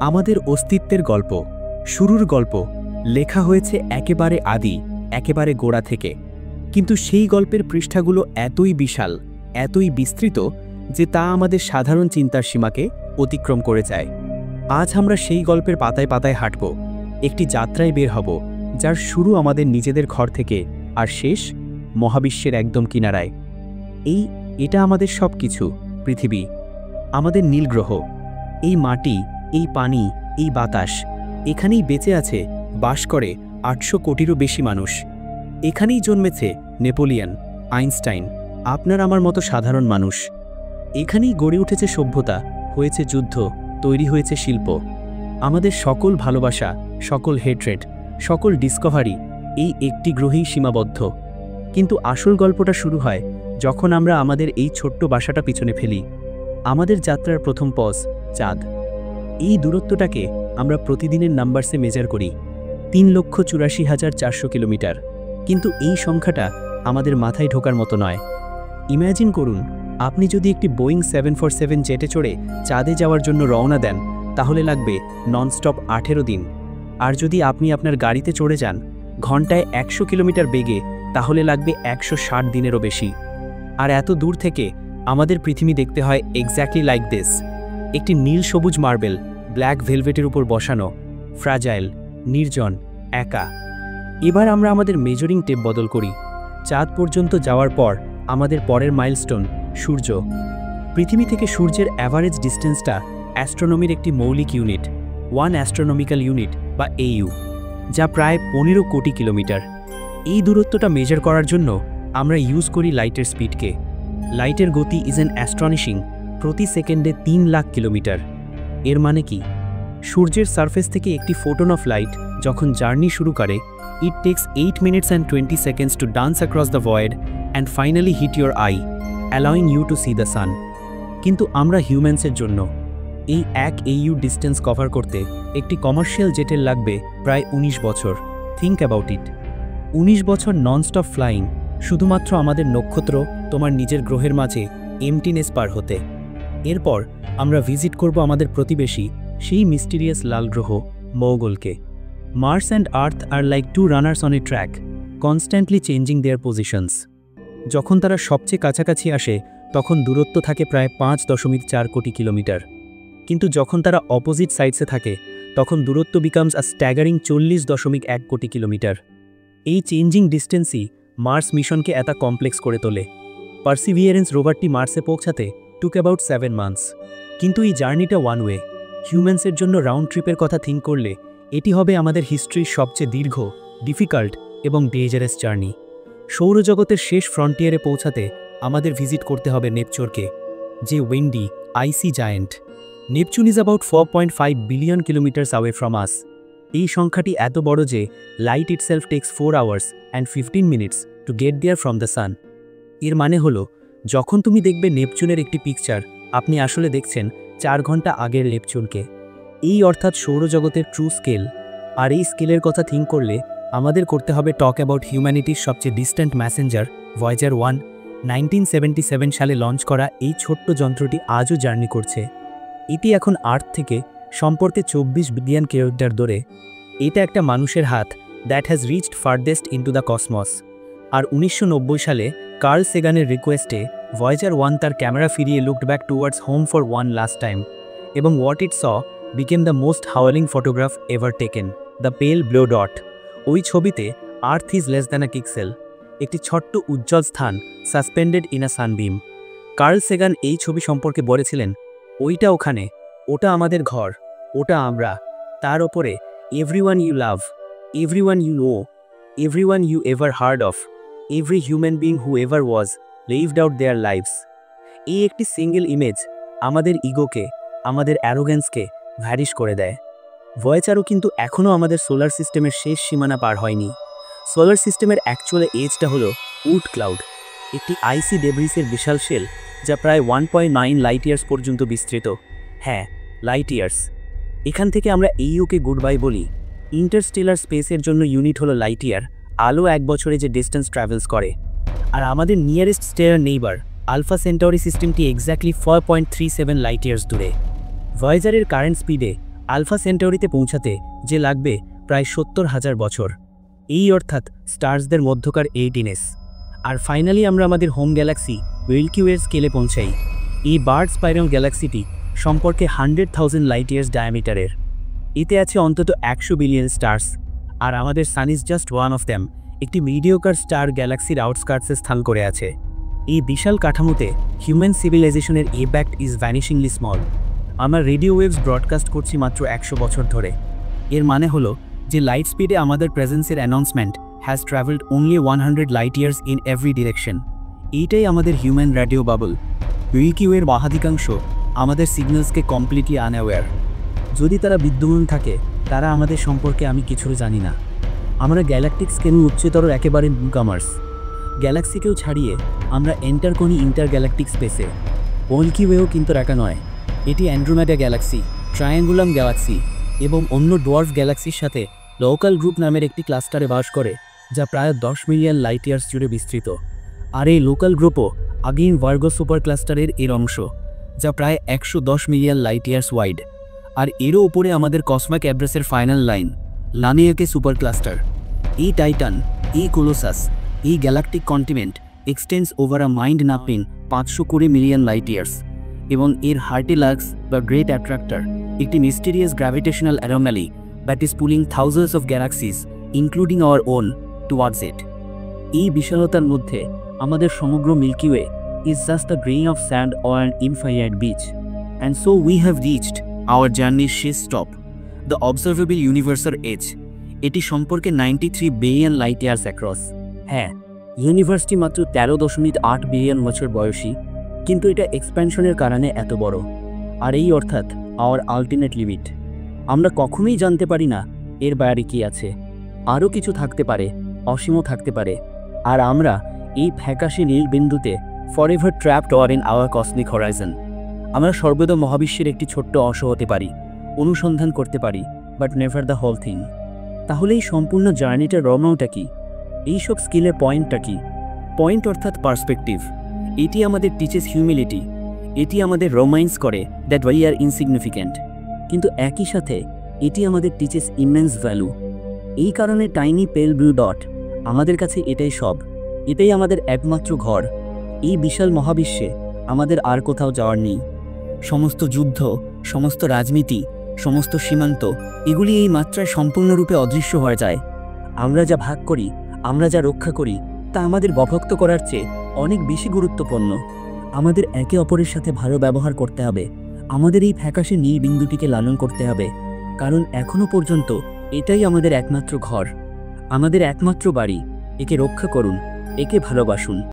আমাদের অস্তিত্বের গল্প, শুরুর গল্প লেখা হয়েছে একেবারে আদি, একেবারে গোড়া থেকে। কিন্তু সেই গল্পের পৃষ্ঠাগুলো এতই বিশাল, এতই বিস্তৃত যে তা আমাদের সাধারণ চিন্তার সীমাকে অতিক্রম করে যায়। আজ আমরা সেই গল্পের পাতায় পাতায় হাঁটব, একটি যাত্রায় বের হব যার শুরু আমাদের নিজেদের ঘর থেকে আর শেষ মহাবিশ্বের একদম কিনারায়। এটা আমাদের সব কিছু, পৃথিবী, আমাদের নীল গ্রহ, এই মাটি, এই পানি, এই বাতাস, এখানেই বেঁচে আছে, বাস করে ৮০০ কোটিরও বেশি মানুষ। এখানেই জন্মেছে নেপোলিয়ন, আইনস্টাইন, আপনার আমার মতো সাধারণ মানুষ। এখানেই গড়ে উঠেছে সভ্যতা, হয়েছে যুদ্ধ, তৈরি হয়েছে শিল্প। আমাদের সকল ভালোবাসা, সকল হেট্রেড, সকল ডিসকভারি এই একটি গ্রহেই সীমাবদ্ধ। কিন্তু আসল গল্পটা শুরু হয় যখন আমরা আমাদের এই ছোট্ট বাসাটা পিছনে ফেলি। আমাদের যাত্রার প্রথম পজ চাঁদ। এই দূরত্বটাকে আমরা প্রতিদিনের নাম্বারসে মেজার করি, ৩,৮৪,৪০০ কিলোমিটার। কিন্তু এই সংখ্যাটা আমাদের মাথায় ঢোকার মতো নয়। ইম্যাজিন করুন, আপনি যদি একটি বোয়িং 747 জেটে চড়ে চাঁদে যাওয়ার জন্য রওনা দেন, তাহলে লাগবে ননস্টপ 18 দিন। আর যদি আপনি আপনার গাড়িতে চড়ে যান ঘন্টায় 100 কিলোমিটার বেগে, তাহলে লাগবে 160 দিনেরও বেশি। আর এত দূর থেকে আমাদের পৃথিবী দেখতে হয় এক্স্যাক্টলি লাইক দিস, একটি নীল সবুজ মার্বেল ব্ল্যাক ভেলভেটের উপর বসানো, ফ্রাজাইল, নির্জন, একা। এবার আমরা আমাদের মেজারিং টেপ বদল করি। চাঁদ পর্যন্ত যাওয়ার পর আমাদের পরের মাইলস্টোন সূর্য। পৃথিবী থেকে সূর্যের অ্যাভারেজ ডিস্টেন্সটা অ্যাস্ট্রোনমির একটি মৌলিক ইউনিট, 1 অ্যাস্ট্রোনমিক্যাল ইউনিট বা AU, যা প্রায় 15 কোটি কিলোমিটার। এই দূরত্বটা মেজার করার জন্য আমরা ইউজ করি লাইটের স্পিডকে। লাইটের গতি ইজ অ্যান অ্যাস্ট্রনিশিং, প্রতি সেকেন্ডে 3 লাখ কিলোমিটার। এর মানে কি? সূর্যের সারফেস থেকে একটি ফোটন অফ লাইট যখন জার্নি শুরু করে, it takes 8 minutes and 20 seconds to dance across the void and finally hit your eye, allowing you to see the sun. কিন্তু আমরা হিউম্যানসের জন্য এই 1 AU ডিস্টেন্স কভার করতে একটি কমার্শিয়াল জেটের লাগবে প্রায় 19 বছর। থিঙ্ক অ্যাবাউট ইট, 19 বছর ননস্টপ ফ্লাইং, শুধুমাত্র আমাদের নক্ষত্র, তোমার নিজের গ্রহের মাঝে এমটিনেস পার হতে। এরপর আমরা ভিজিট করব আমাদের প্রতিবেশী, সেই মিস্টিরিয়াস লাল গ্রহ মঙ্গলকে। Mars and Earth are like two runners on a track, constantly changing their positions. যখন তারা সবচেয়ে কাছাকাছি আসে তখন দূরত্ব থাকে প্রায় 5.4 কোটি কিলোমিটার। কিন্তু যখন তারা অপোজিট সাইডসে থাকে তখন দূরত্ব বিকামস আ স্ট্যাগারিং 40.1 কোটি কিলোমিটার। এই চেঞ্জিং ডিস্টেন্সই মার্স মিশনকে এত কমপ্লেক্স করে তোলে। পার্সিভিয়ারেন্স রোভারটি মার্সে পৌঁছাতে টুক অ্যাবাউট 7 months। কিন্তু এই জার্নিটা ওয়ান ওয়ে। হিউম্যানসের জন্য রাউন্ড ট্রিপের কথা থিঙ্ক করলে এটি হবে আমাদের হিস্ট্রির সবচেয়ে দীর্ঘ, ডিফিকাল্ট এবং ডেঞ্জারাস জার্নি। সৌরজগতের শেষ ফ্রন্টিয়ারে পৌঁছাতে আমাদের ভিজিট করতে হবে নেপচুনকে, যে Windy, IC giant. Neptune is about 4.5 billion kilometres away from আস। এই সংখ্যাটি এত বড় যে light itself text 4 hours and 15 minutes to get there from the sun. এর মানে হলো, যখন তুমি দেখবে নেপচুনের একটি পিকচার, আপনি আসলে দেখছেন 4 ঘন্টা আগের নেপচুনকে। এই অর্থাৎ সৌরজগতের ট্রু স্কেল। আর এই স্কেলের কথা থিঙ্ক করলে আমাদের করতে হবে টক অ্যাবাউট হিউম্যানিটির সবচেয়ে ডিস্ট্যান্ট ম্যাসেঞ্জার ভয়েজার 1। 1977 সালে লঞ্চ করা এই ছোট্ট যন্ত্রটি আজও জার্নি করছে। এটি এখন আর্থ থেকে সম্পর্কে 24 বিলিয়ন কিলোমিটার দূরে। এটা একটা মানুষের হাত that has reached farthest into the cosmos. আর 1990 সালে কার্ল সেগানের রিকোয়েস্টে ভয়েজার 1 তার ক্যামেরা ফিরিয়ে looked back towards home for one last time, এবং what it saw became the most howling photograph ever taken, the pale blue dot. ওই ছবিতে Earth is less than a pixel, একটি ছোট্ট উজ্জ্বল স্থান suspended in a sunbeam. Carl Sagan এই ছবি সম্পর্কে বলেছিলেন, ওইটা ওখানে, ওটা আমাদের ঘর, ওটা আমরা। তার ওপরে everyone you love, everyone you know, everyone you ever hard of, every human being who ever was lived out their lives. এই একটি সিঙ্গেল ইমেজ আমাদের ইগোকে, আমাদের অ্যারোগেন্সকে ভ্যারিশ করে দেয়। ভয়েজারও কিন্তু এখনও আমাদের সোলার সিস্টেমের শেষ সীমানা পার হয়নি। সোলার সিস্টেমের অ্যাকচুয়াল এজটা হলো উড ক্লাউড, একটি আইসি ডেব্রিসের বিশাল শেল যা প্রায় 1.9 লাইট ইয়ার্স পর্যন্ত বিস্তৃত। হ্যাঁ, লাইট ইয়ার্স। এখান থেকে আমরা এইউকে গুড বাই বলি। ইন্টারস্টেলার স্পেসের জন্য ইউনিট হলো লাইট ইয়ার, আলো 1 বছরে যে ডিস্টেন্স ট্রাভেলস করে। আর আমাদের nearest stellar neighbour alpha Centauri সিস্টেমটি এক্স্যাক্টলি 4.37 লাইট ইয়ার্স দূরে। ভয়েজারের কারেন্ট স্পিডে আলফা সেন্টাউরিতে পৌঁছাতে যে লাগবে প্রায় 70,000 বছর, এই অর্থাৎ স্টার্সদের মধ্যকার 18s। আর ফাইনালি আমরা আমাদের হোম গ্যালাক্সি মিল্কি ওয়ের স্কেলে পৌঁছাই। এই বার্ড স্পাইরাল গ্যালাক্সিটি সম্পর্কে 100,000 লাইট ইয়ার্স ডায়ামিটারের। এতে আছে অন্তত 100 বিলিয়ন স্টার্স, আর আমাদের sun is just one of them, একটি মিডিওকার স্টার গ্যালাক্সির আউটস্কার্টসে স্থান করে আছে। এই বিশাল কাঠামোতে হিউম্যান সিভিলাইজেশনের ইম্প্যাক্ট ইজ ভ্যানিশিংলি স্মল। আমরা রেডিও ওয়েভস ব্রডকাস্ট করছি মাত্র 100 বছর ধরে। এর মানে হলো যে লাইট স্পিডে আমাদের প্রেজেন্সের announcement has travelled only 100 light years in every direction. এইটাই আমাদের হিউম্যান রেডিও বাবল। মিল্কি ওয়ের মহাধিকাংশ আমাদের সিগন্যালসকে কমপ্লিটলি আনঅ্যাওয়্যার। যদি তারা বিদ্যমান থাকে, তারা আমাদের সম্পর্কে আমি কিছু জানি না। আমরা গ্যালাকটিক স্কেলে উচ্চতর একেবারে নিউকামার্স। গ্যালাক্সিকেও ছাড়িয়ে আমরা এন্টার করি ইন্টার গ্যালাকটিক স্পেসে। মিল্কি ওয়েও কিন্তু একা নয়, এটি অ্যান্ড্রোমেডা গ্যালাক্সি, ট্রায়াঙ্গুলাম গ্যালাক্সি এবং অন্য ডোয়ার্ফ গ্যালাক্সির সাথে লোকাল গ্রুপ নামের একটি ক্লাস্টারে বাস করে, যা প্রায় 10 মিলিয়ন লাইট ইয়ার্স জুড়ে বিস্তৃত। আর এই লোকাল গ্রুপও আগেইন ভার্গো সুপার ক্লাস্টারের এর অংশ, যা প্রায় 110 মিলিয়ন লাইট ইয়ার্স ওয়াইড। আর এরও উপরে আমাদের কসমিক অ্যাড্রেসের final line Laniakea super cluster. এই টাইটান, এই কোলোসাস, এই galactic continent extends over a mind numbing 520 million light years, এবং এর হার্টিলাক্স বা গ্রেট অ্যাট্রাক্টর একটি mysterious gravitational anomaly that is pulling thousands of galaxies including our own towards it. এই বিশালতার মধ্যে আমাদের সমগ্র milky way is just a grain of sand or an infinite beach. And so we have reached hour জার্নির শেষ stop, the observable universal age. এটি সম্পর্কে 93 billion light years across. হ্যাঁ, ইউনিভার্সটি মাত্র 13.8 বিলিয়ন বছর বয়সী, কিন্তু এটা এক্সপ্যানশনের কারণে এত বড়। আর এই অর্থাৎ আওয়ার আলটিমেট লিমিট। আমরা কখনোই জানতে পারি না এর বাইরে কি আছে। আরও কিছু থাকতে পারে, অসীমও থাকতে পারে। আর আমরা এই ফ্যাকাশে নীল বিন্দুতে forever trapped or in our cosmic Horizon. আমরা সর্বদা মহাবিশ্বের একটি ছোট্ট অংশ হতে পারি, অনুসন্ধান করতে পারি, but never the whole thing. তাহলে এই সম্পূর্ণ জার্নিটার রমনাটা কি? এইসব স্কিলের পয়েন্টটা কি? পয়েন্ট অর্থাৎ পার্সপেক্টিভ। এটি আমাদের টিচেস হিউমিলিটি। এটি আমাদের রোমাইন্স করে দ্যাট উই আর ইনসিগনিফিক্যান্ট। কিন্তু একই সাথে এটি আমাদের টিচেস ইমেন্স ভ্যালু। এই কারণে টাইনি পেল ব্লু ডট আমাদের কাছে এটাই সব। এটাই আমাদের একমাত্র ঘর। এই বিশাল মহাবিশ্বে আমাদের আর কোথাও যাওয়ার নেই। সমস্ত যুদ্ধ, সমস্ত রাজনীতি, সমস্ত সীমান্ত, এগুলি এই মাত্রায় সম্পূর্ণরূপে অদৃশ্য হয়ে যায়। আমরা যা ভাগ করি, আমরা যা রক্ষা করি, তা আমাদের বিভক্ত করার চেয়ে অনেক বেশি গুরুত্বপূর্ণ। আমাদের একে অপরের সাথে ভালো ব্যবহার করতে হবে। আমাদের এই ফ্যাকাশে নীল বিন্দুটিকে লালন করতে হবে, কারণ এখনো পর্যন্ত এটাই আমাদের একমাত্র ঘর, আমাদের একমাত্র বাড়ি। একে রক্ষা করুন, একে ভালোবাসুন।